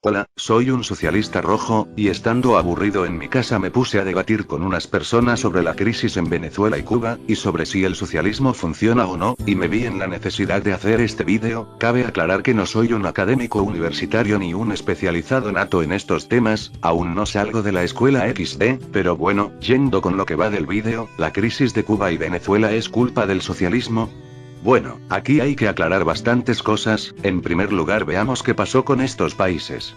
Hola, soy un socialista rojo, y estando aburrido en mi casa me puse a debatir con unas personas sobre la crisis en Venezuela y Cuba, y sobre si el socialismo funciona o no, y me vi en la necesidad de hacer este vídeo. Cabe aclarar que no soy un académico universitario ni un especializado nato en estos temas, aún no salgo de la escuela XD, pero bueno, yendo con lo que va del vídeo, ¿la crisis de Cuba y Venezuela es culpa del socialismo? Bueno, aquí hay que aclarar bastantes cosas. En primer lugar, veamos qué pasó con estos países.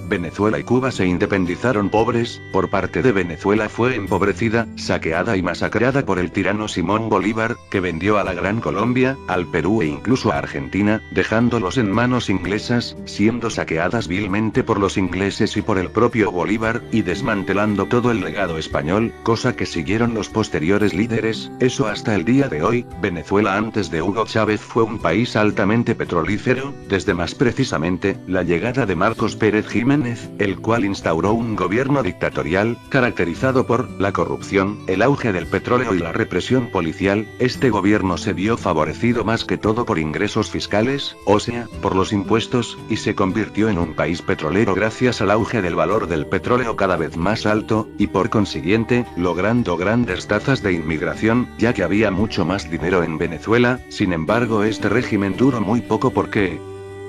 Venezuela y Cuba se independizaron pobres. Por parte de Venezuela fue empobrecida, saqueada y masacrada por el tirano Simón Bolívar, que vendió a la Gran Colombia, al Perú e incluso a Argentina, dejándolos en manos inglesas, siendo saqueadas vilmente por los ingleses y por el propio Bolívar, y desmantelando todo el legado español, cosa que siguieron los posteriores líderes. Eso hasta el día de hoy. Venezuela antes de Hugo Chávez fue un país altamente petrolífero, desde más precisamente, la llegada de Marcos Pérez Jiménez, el cual instauró un gobierno dictatorial, caracterizado por la corrupción, el auge del petróleo y la represión policial. Este gobierno se vio favorecido más que todo por ingresos fiscales, o sea, por los impuestos, y se convirtió en un país petrolero gracias al auge del valor del petróleo cada vez más alto, y por consiguiente, logrando grandes tasas de inmigración, ya que había mucho más dinero en Venezuela. Sin embargo, este régimen duró muy poco porque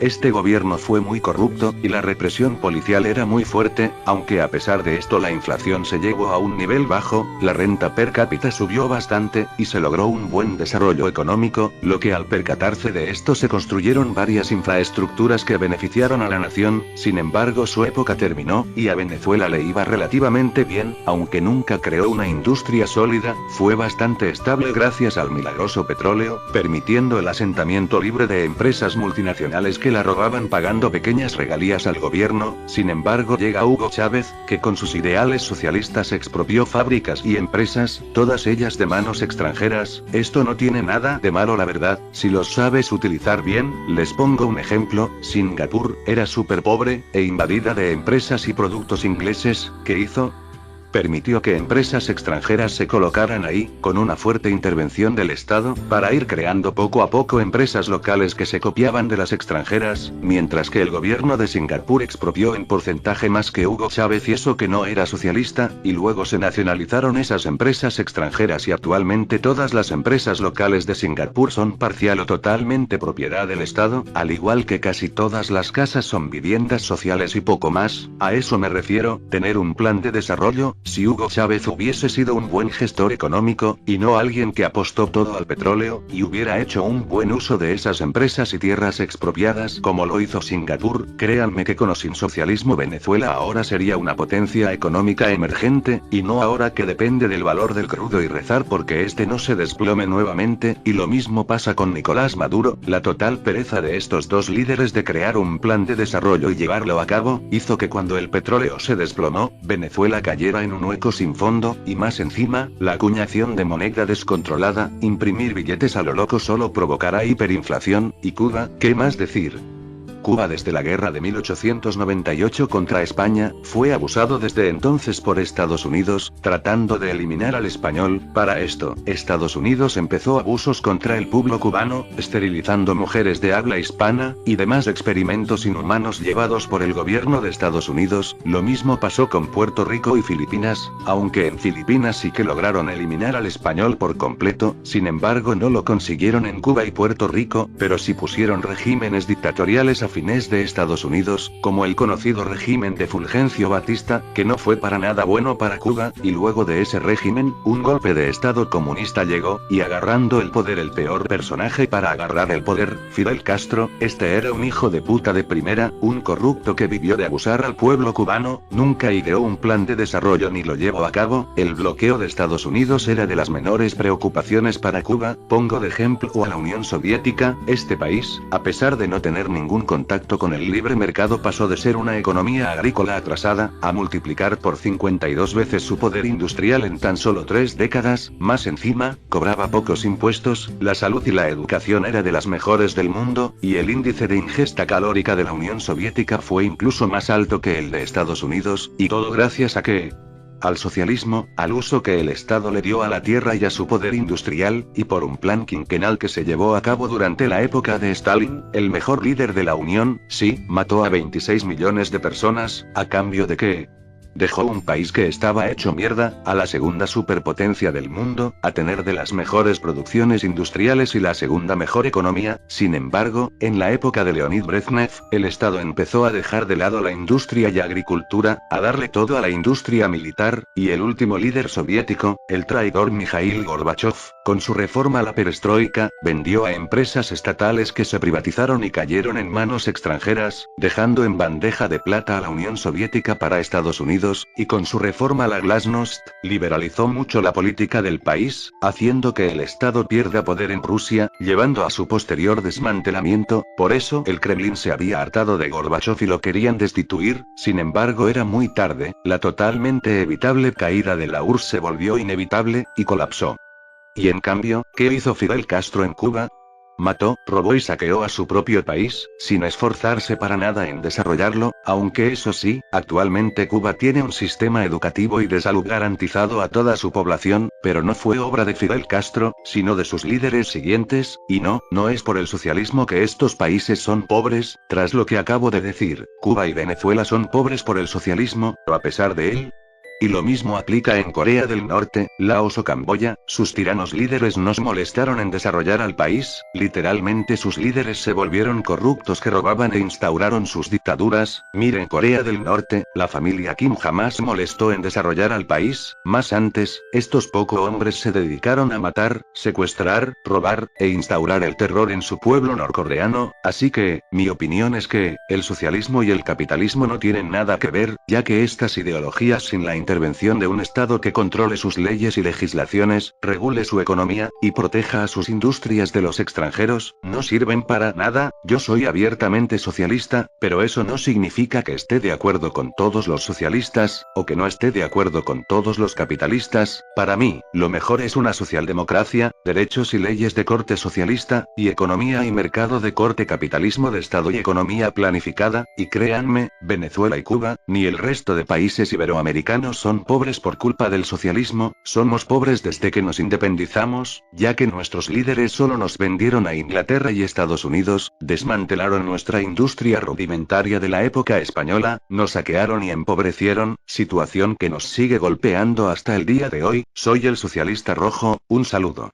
este gobierno fue muy corrupto, y la represión policial era muy fuerte. Aunque a pesar de esto la inflación se llegó a un nivel bajo, la renta per cápita subió bastante, y se logró un buen desarrollo económico, lo que al percatarse de esto se construyeron varias infraestructuras que beneficiaron a la nación. Sin embargo, su época terminó, y a Venezuela le iba relativamente bien, aunque nunca creó una industria sólida. Fue bastante estable gracias al milagroso petróleo, permitiendo el asentamiento libre de empresas multinacionales que la robaban pagando pequeñas regalías al gobierno. Sin embargo, llega Hugo Chávez, que con sus ideales socialistas expropió fábricas y empresas, todas ellas de manos extranjeras. Esto no tiene nada de malo, la verdad, si los sabes utilizar bien. Les pongo un ejemplo: Singapur era súper pobre, e invadida de empresas y productos ingleses. ¿Qué hizo? Permitió que empresas extranjeras se colocaran ahí, con una fuerte intervención del Estado, para ir creando poco a poco empresas locales que se copiaban de las extranjeras, mientras que el gobierno de Singapur expropió en porcentaje más que Hugo Chávez, y eso que no era socialista, y luego se nacionalizaron esas empresas extranjeras, y actualmente todas las empresas locales de Singapur son parcial o totalmente propiedad del Estado, al igual que casi todas las casas son viviendas sociales y poco más. A eso me refiero, tener un plan de desarrollo. Si Hugo Chávez hubiese sido un buen gestor económico, y no alguien que apostó todo al petróleo, y hubiera hecho un buen uso de esas empresas y tierras expropiadas como lo hizo Singapur, créanme que con o sin socialismo Venezuela ahora sería una potencia económica emergente, y no ahora que depende del valor del crudo y rezar porque este no se desplome nuevamente. Y lo mismo pasa con Nicolás Maduro. La total pereza de estos dos líderes de crear un plan de desarrollo y llevarlo a cabo, hizo que cuando el petróleo se desplomó, Venezuela cayera en un hueco sin fondo, y más encima, la acuñación de moneda descontrolada, imprimir billetes a lo loco solo provocará hiperinflación. Y Cuba, ¿qué más decir? Cuba desde la guerra de 1898 contra España, fue abusado desde entonces por Estados Unidos, tratando de eliminar al español. Para esto, Estados Unidos empezó abusos contra el pueblo cubano, esterilizando mujeres de habla hispana, y demás experimentos inhumanos llevados por el gobierno de Estados Unidos. Lo mismo pasó con Puerto Rico y Filipinas, aunque en Filipinas sí que lograron eliminar al español por completo. Sin embargo, no lo consiguieron en Cuba y Puerto Rico, pero sí pusieron regímenes dictatoriales afines de Estados Unidos, como el conocido régimen de Fulgencio Batista, que no fue para nada bueno para Cuba. Y luego de ese régimen, un golpe de Estado comunista llegó, y agarrando el poder, el peor personaje para agarrar el poder, Fidel Castro. Este era un hijo de puta de primera, un corrupto que vivió de abusar al pueblo cubano, nunca ideó un plan de desarrollo ni lo llevó a cabo. El bloqueo de Estados Unidos era de las menores preocupaciones para Cuba. Pongo de ejemplo a la Unión Soviética. Este país, a pesar de no tener ningún contacto con el libre mercado, pasó de ser una economía agrícola atrasada, a multiplicar por 52 veces su poder industrial en tan solo 3 décadas. Más encima, cobraba pocos impuestos, la salud y la educación era de las mejores del mundo, y el índice de ingesta calórica de la Unión Soviética fue incluso más alto que el de Estados Unidos, y todo gracias a que al socialismo, al uso que el Estado le dio a la tierra y a su poder industrial, y por un plan quinquenal que se llevó a cabo durante la época de Stalin, el mejor líder de la Unión, sí, mató a 26 millones de personas, ¿a cambio de qué? Dejó un país que estaba hecho mierda, a la segunda superpotencia del mundo, a tener de las mejores producciones industriales y la segunda mejor economía. Sin embargo, en la época de Leonid Brezhnev, el Estado empezó a dejar de lado la industria y agricultura, a darle todo a la industria militar, y el último líder soviético, el traidor Mikhail Gorbachev, con su reforma a la perestroika, vendió a empresas estatales que se privatizaron y cayeron en manos extranjeras, dejando en bandeja de plata a la Unión Soviética para Estados Unidos, y con su reforma a la Glasnost, liberalizó mucho la política del país, haciendo que el Estado pierda poder en Rusia, llevando a su posterior desmantelamiento. Por eso el Kremlin se había hartado de Gorbachev y lo querían destituir. Sin embargo, era muy tarde, la totalmente evitable caída de la URSS se volvió inevitable, y colapsó. Y en cambio, ¿qué hizo Fidel Castro en Cuba? Mató, robó y saqueó a su propio país, sin esforzarse para nada en desarrollarlo, aunque eso sí, actualmente Cuba tiene un sistema educativo y de salud garantizado a toda su población, pero no fue obra de Fidel Castro, sino de sus líderes siguientes, y no es por el socialismo que estos países son pobres. Tras lo que acabo de decir, Cuba y Venezuela son pobres por el socialismo, o a pesar de él. Y lo mismo aplica en Corea del Norte, Laos o Camboya. Sus tiranos líderes no se molestaron en desarrollar al país, literalmente sus líderes se volvieron corruptos que robaban e instauraron sus dictaduras. Miren Corea del Norte, la familia Kim jamás se molestó en desarrollar al país, más antes, estos pocos hombres se dedicaron a matar, secuestrar, robar, e instaurar el terror en su pueblo norcoreano. Así que, mi opinión es que, el socialismo y el capitalismo no tienen nada que ver, ya que estas ideologías sin la intervención de un Estado que controle sus leyes y legislaciones, regule su economía, y proteja a sus industrias de los extranjeros, no sirven para nada. Yo soy abiertamente socialista, pero eso no significa que esté de acuerdo con todos los socialistas, o que no esté de acuerdo con todos los capitalistas. Para mí, lo mejor es una socialdemocracia, derechos y leyes de corte socialista, y economía y mercado de corte capitalismo de Estado y economía planificada, y créanme, Venezuela y Cuba, ni el resto de países iberoamericanos son pobres por culpa del socialismo. Somos pobres desde que nos independizamos, ya que nuestros líderes solo nos vendieron a Inglaterra y Estados Unidos, desmantelaron nuestra industria rudimentaria de la época española, nos saquearon y empobrecieron, situación que nos sigue golpeando hasta el día de hoy. Soy el socialista rojo, un saludo.